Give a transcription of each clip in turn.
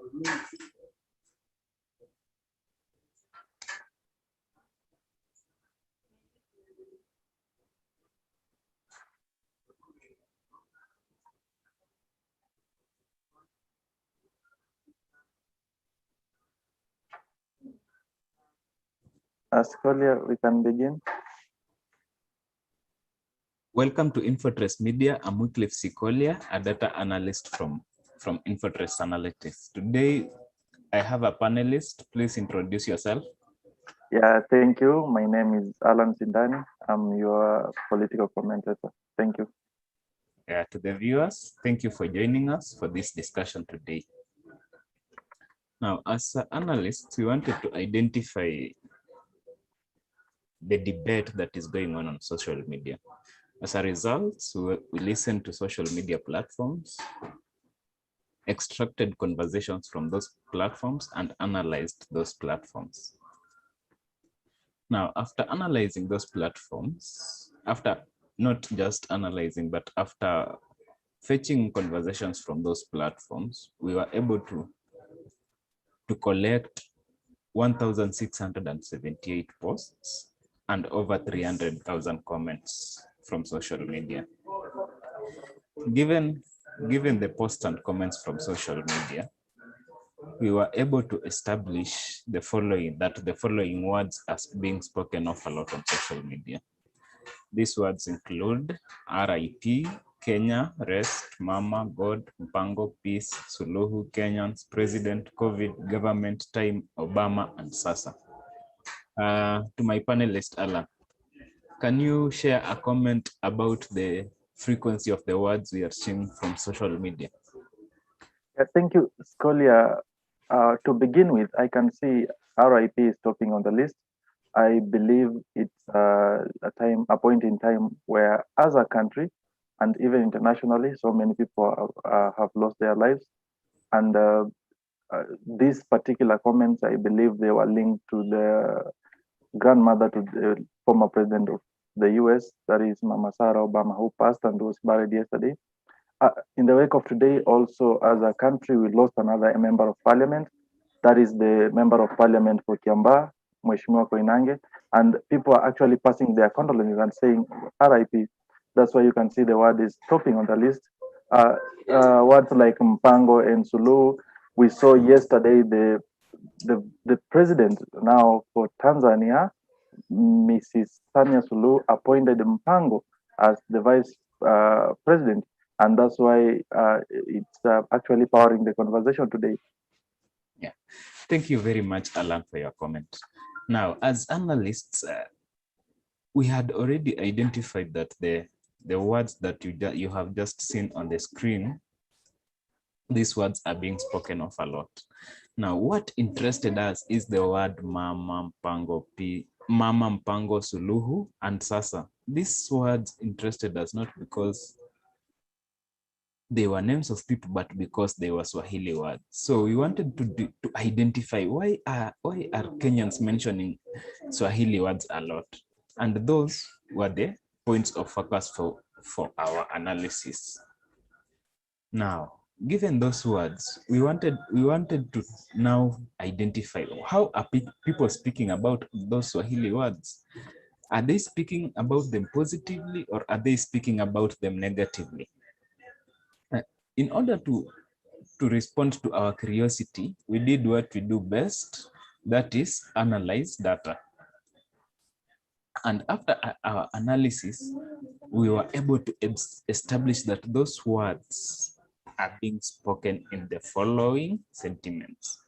Scholar, we can begin. Welcome to Infotrace Media. I'm Wycliffe Sikolia, a data analyst from Infotrace Analytics. Today, I have a panelist. Please introduce yourself. Yeah, thank you. My name is Alan Sindani. I'm your political commentator. Thank you. To the viewers, thank you for joining us for this discussion today. Now, as analysts, we wanted to identify the debate that is going on social media. As a result, we listened to social media platforms, extracted conversations from those platforms, and analyzed those platforms. Now, after analyzing those platforms, after not just analyzing, but after fetching conversations from those platforms, we were able to collect 1,678 posts and over 300,000 comments from social media. Given the posts and comments from social media, we were able to establish the following words as being spoken of a lot on social media. These words include RIP, Kenya, rest, Mama, God, Mpango, peace, Suluhu, Kenyans, president, COVID, government, time, Obama, and Sasa. To my panelist, Alan, can you share a comment about the frequency of the words we are seeing from social media? Yeah, thank you, Scholar. To begin with, I can see RIP is topping on the list. I believe it's a point in time where, as a country, and even internationally, so many people have lost their lives. And these particular comments, I believe they were linked to the grandmother to the former president of the US, that is Mama Sarah Obama, who passed and was buried yesterday. In the wake of today, also as a country, we lost another member of parliament. That is the member of parliament for Kiambaa, Mheshimiwa Koinange. And people are actually passing their condolences and saying RIP. That's why you can see the word is topping on the list. Words like Mpango and Suluhu. We saw yesterday the president now for Tanzania, Mrs. Samia Suluhu, appointed Mpango as the vice president. And that's why it's actually powering the conversation today. Yeah, thank you very much, Alan, for your comment. Now, as analysts, we had already identified that the words that you have just seen on the screen, these words are being spoken of a lot. Now, what interested us is the word Mama, Mpango, Mama, Mpango, Suluhu, and Sasa. These words interested us not because they were names of people, but because they were Swahili words. So we wanted to identify why are Kenyans mentioning Swahili words a lot, and those were the points of focus for our analysis. Now, given those words, we wanted to now identify how are people speaking about those Swahili words. Are they speaking about them positively, or are they speaking about them negatively? In order to respond to our curiosity, we did what we do best, that is analyze data. And after our analysis, we were able to establish that those words are being spoken in the following sentiments.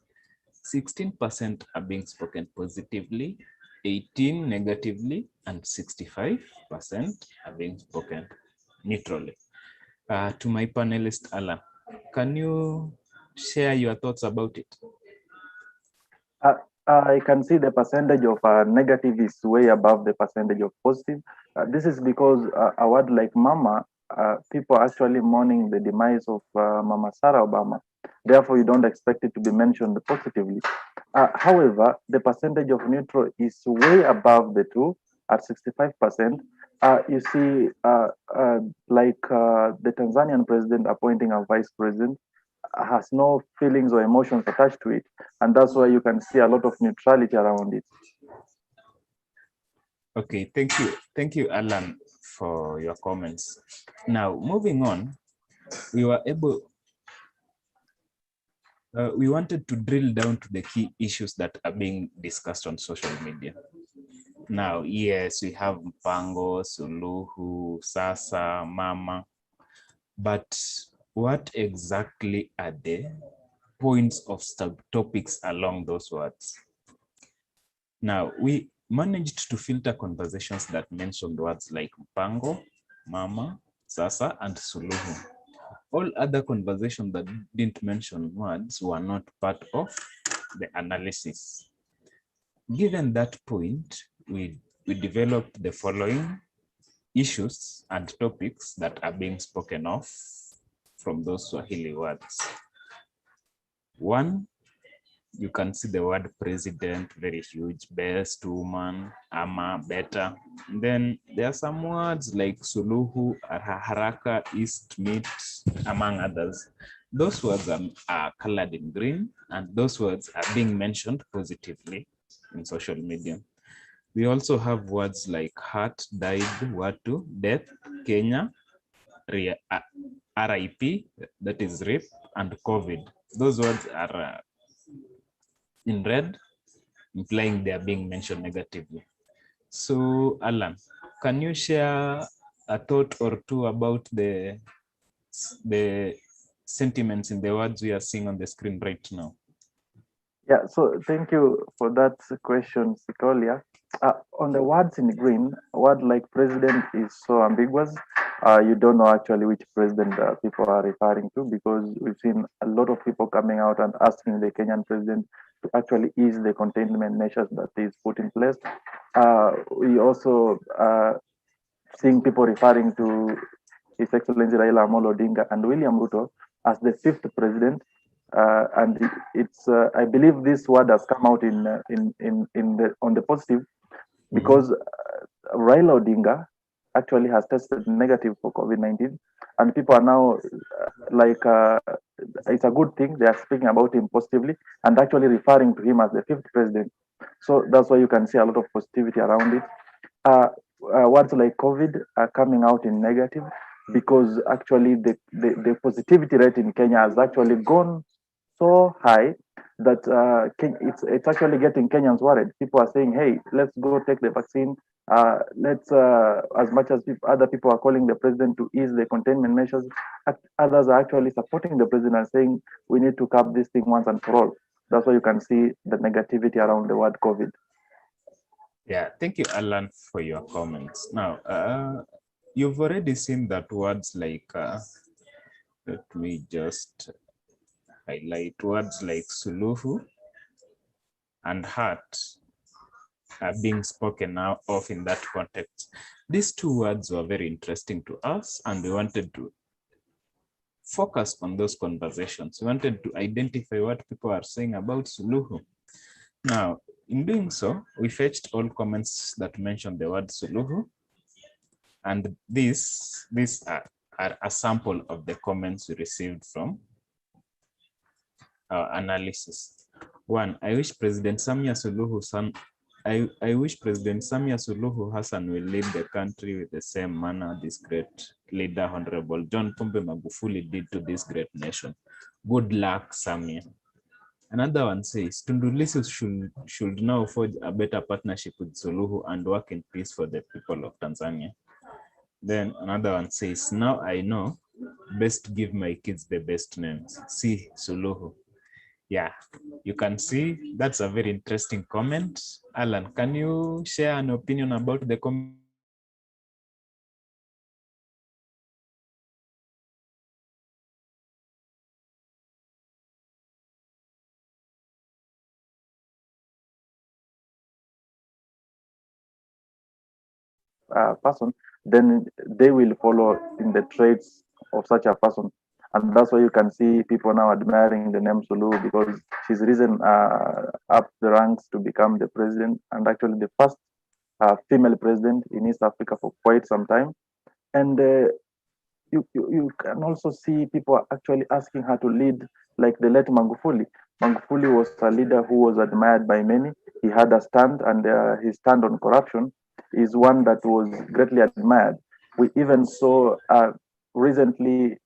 16% are being spoken positively, 18% negatively, and 65% are being spoken neutrally. To my panelist, Alan, can you share your thoughts about it? I can see the percentage of negative is way above the percentage of positive. This is because a word like Mama, people are actually mourning the demise of Mama Sarah Obama. Therefore, you don't expect it to be mentioned positively. However, the percentage of neutral is way above the two at 65%. You see, like the Tanzanian president appointing a vice president, has no feelings or emotions attached to it, and that's why you can see a lot of neutrality around it. Okay, thank you, Alan, for your comments. Now, moving on, we were able, we wanted to drill down to the key issues that are being discussed on social media. Now, yes, we have Mpango, Suluhu, Sasa, Mama, but what exactly are the points of subtopics along those words? Now, we managed to filter conversations that mentioned words like Mpango, Mama, Sasa, and Suluhu. All other conversations that didn't mention words were not part of the analysis. Given that point, we developed the following issues and topics that are being spoken of from those Swahili words. One, you can see the word president, very huge, best, woman, ama, better. And then there are some words like Suluhu, haraka, east, meet, among others. Those words are colored in green, and those words are being mentioned positively in social media. We also have words like heart, died, watu, death, Kenya, RIP, that is rape, and COVID. Those words are in red, implying they are being mentioned negatively. So, Alan, can you share a thought or two about the sentiments in the words we are seeing on the screen right now? Yeah, so thank you for that question, Sikolia. On the words in green, a word like president is so ambiguous. You don't know actually which president people are referring to, because we've seen a lot of people coming out and asking the Kenyan president to actually ease the containment measures that is put in place. We also seeing people referring to His Excellency Raila Amolo Odinga and William Ruto as the fifth president. And it's I believe this word has come out in the on the positive, because Raila Odinga actually has tested negative for COVID-19, and people are now it's a good thing. They are speaking about him positively and actually referring to him as the fifth president. So that's why you can see a lot of positivity around it. uh, Words like COVID are coming out in negative, because actually the positivity rate in Kenya has actually gone so high that it's actually getting Kenyans worried. People are saying, "Hey, let's go take the vaccine." Let's as much as other people are calling the president to ease the containment measures, others are actually supporting the president and saying we need to cap this thing once and for all. That's why you can see the negativity around the word COVID. Yeah, thank you, Alan, for your comments. Now, you've already seen that words like, let me just highlight words like Suluhu and heart are being spoken now of in that context. These two words were very interesting to us, and we wanted to focus on those conversations. We wanted to identify what people are saying about Suluhu. Now, in doing so, we fetched all comments that mention the word Suluhu, and these are a sample of the comments we received from our analysis. One, I wish President Samia Suluhu I wish President Samia Suluhu Hassan will lead the country with the same manner this great leader, Honorable John Pombe Magufuli, did to this great nation. Good luck, Samia. Another one says, Tundu Lissu should now forge a better partnership with Suluhu and work in peace for the people of Tanzania. Then another one says, now I know, best give my kids the best names. See, Suluhu. Yeah, you can see that's a very interesting comment. Alan, can you share an opinion about the comment? Person, then they will follow in the traits of such a person. And that's why you can see people now admiring the name Sulu, because she's risen up the ranks to become the president, and actually the first female president in East Africa for quite some time. And you can also see people actually asking her to lead like the late Magufuli. Magufuli was a leader who was admired by many. He had a stand, and his stand on corruption is one that was greatly admired. We even saw recently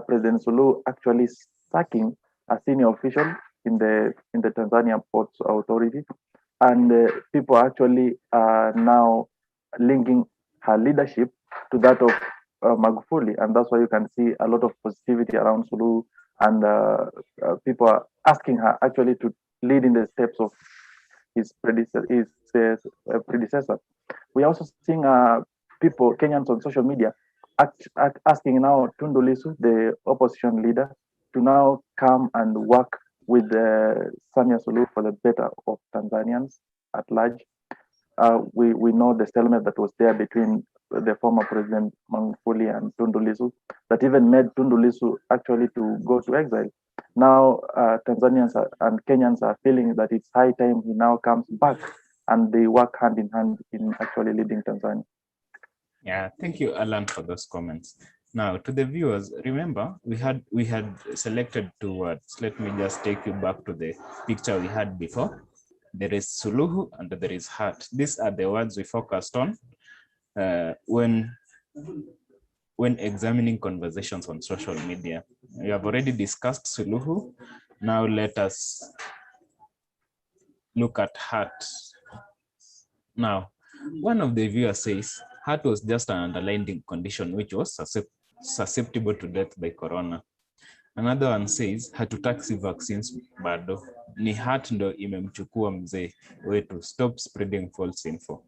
President Suluhu actually sacking a senior official in the Tanzania Ports Authority, and people actually are now linking her leadership to that of Magufuli, and that's why you can see a lot of positivity around Suluhu, and people are asking her actually to lead in the steps of his predecessor. We're also seeing people, Kenyans on social media, asking now Tundu Lissu, the opposition leader, to now come and work with Samia Suluhu for the better of Tanzanians at large. We know the stalemate that was there between the former President Magufuli and Tundu Lissu that even made Tundu Lissu actually to go to exile. Now Tanzanians and Kenyans are feeling that it's high time he now comes back, and they work hand in hand in actually leading Tanzania. Yeah, thank you, Alan, for those comments. Now, to the viewers, remember we had selected 2 words. Let me just take you back to the picture we had before. There is Suluhu and there is heart. These are the words we focused on when examining conversations on social media. We have already discussed Suluhu. Now let us look at heart. Now, one of the viewers says heart was just an underlying condition which was susceptible to death by corona. Another one says hatutaki vaccines bado, ni heart ndo imemchukua mzee wetu, stop spreading false info.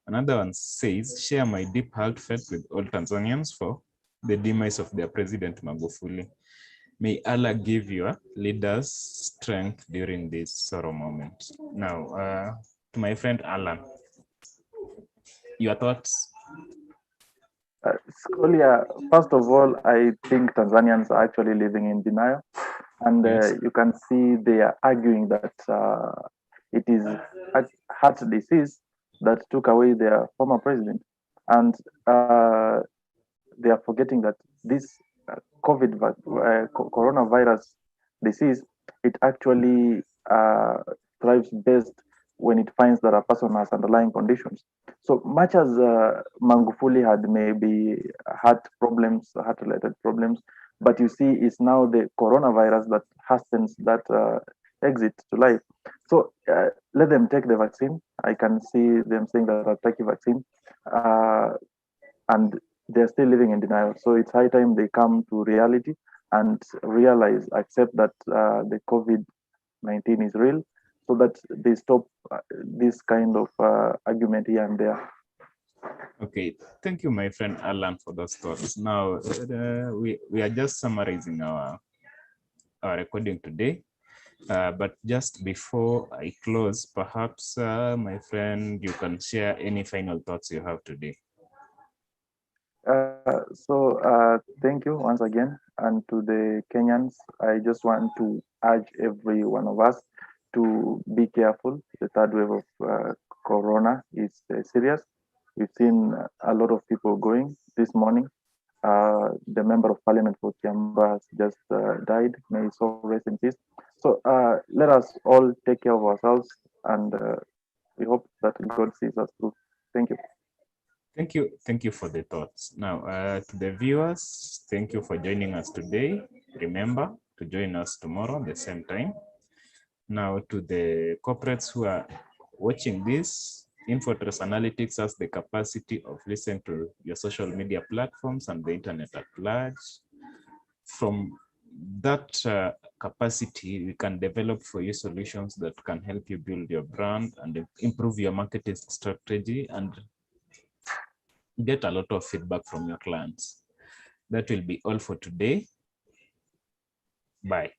Another one says share my deep heartfelt with all Tanzanians for the demise of their president Magufuli. May Allah give your leaders strength during this sorrow moment. Now, to my friend Alan, your thoughts? Scolia, first of all, I think Tanzanians are actually living in denial, and Yes. you can see they are arguing that it is heart disease that took away their former president, and they are forgetting that this coronavirus disease, it actually thrives best when it finds that a person has underlying conditions. So much as Magufuli had maybe heart-related problems, but you see, it's now the coronavirus that hastens that exit to life. So let them take the vaccine. I can see them saying that I'll take the vaccine, and they're still living in denial. So it's high time they come to reality and realize, accept that the COVID-19 is real, so that they stop this kind of argument here and there. Okay, thank you, my friend Alan, for those thoughts. Now, we are just summarizing our recording today. But just before I close, perhaps, my friend, you can share any final thoughts you have today. Thank you once again. And to the Kenyans, I just want to urge every one of us to be careful. The third wave of corona is serious. We've seen a lot of people going this morning. The member of parliament for Kiamba has just died. May his soul rest in peace. So let us all take care of ourselves, and we hope that God sees us through. Thank you. Thank you for the thoughts. Now, to the viewers, thank you for joining us today. Remember to join us tomorrow the same time. Now, to the corporates who are watching this, Infotrace Analytics has the capacity of listening to your social media platforms and the internet at large. From that capacity, we can develop for you solutions that can help you build your brand and improve your marketing strategy and get a lot of feedback from your clients. That will be all for today. Bye.